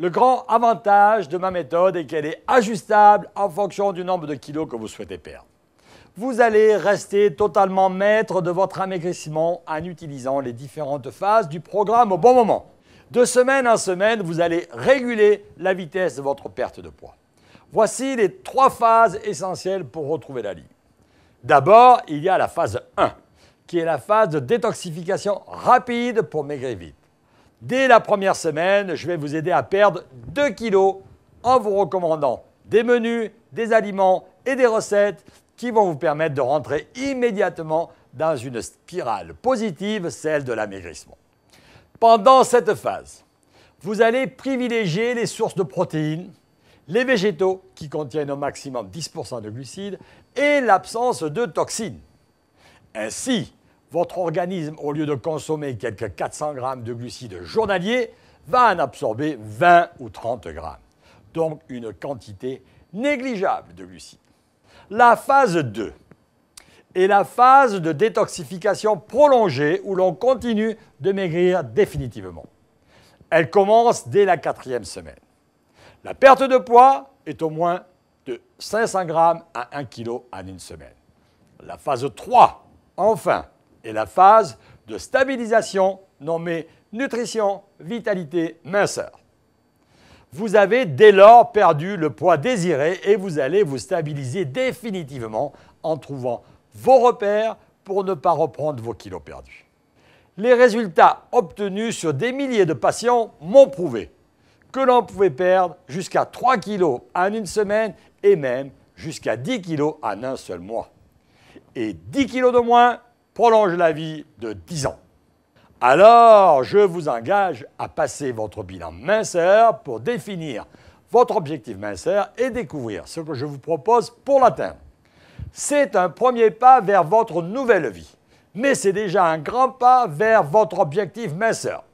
Le grand avantage de ma méthode est qu'elle est ajustable en fonction du nombre de kilos que vous souhaitez perdre. Vous allez rester totalement maître de votre amaigrissement en utilisant les différentes phases du programme au bon moment. De semaine en semaine, vous allez réguler la vitesse de votre perte de poids. Voici les 3 phases essentielles pour retrouver la ligne. D'abord, il y a la phase 1, qui est la phase de détoxification rapide pour maigrir vite. Dès la première semaine, je vais vous aider à perdre 2 kilos en vous recommandant des menus, des aliments et des recettes qui vont vous permettre de rentrer immédiatement dans une spirale positive, celle de l'amaigrissement. Pendant cette phase, vous allez privilégier les sources de protéines, les végétaux qui contiennent au maximum 10% de glucides et l'absence de toxines. Ainsi, votre organisme, au lieu de consommer quelques 400 grammes de glucides journaliers, va en absorber 20 ou 30 grammes. Donc une quantité négligeable de glucides. La phase 2 est la phase de détoxification prolongée où l'on continue de maigrir définitivement. Elle commence dès la 4e semaine. La perte de poids est au moins de 500 grammes à 1 kg en une semaine. La phase 3, enfin, est la phase de stabilisation nommée nutrition, vitalité, minceur. Vous avez dès lors perdu le poids désiré et vous allez vous stabiliser définitivement en trouvant vos repères pour ne pas reprendre vos kilos perdus. Les résultats obtenus sur des milliers de patients m'ont prouvé que l'on pouvait perdre jusqu'à 3 kilos en une semaine et même jusqu'à 10 kilos en un seul mois. Et 10 kilos de moins prolonge la vie de 10 ans. Alors, je vous engage à passer votre bilan minceur pour définir votre objectif minceur et découvrir ce que je vous propose pour l'atteindre. C'est un premier pas vers votre nouvelle vie, mais c'est déjà un grand pas vers votre objectif minceur.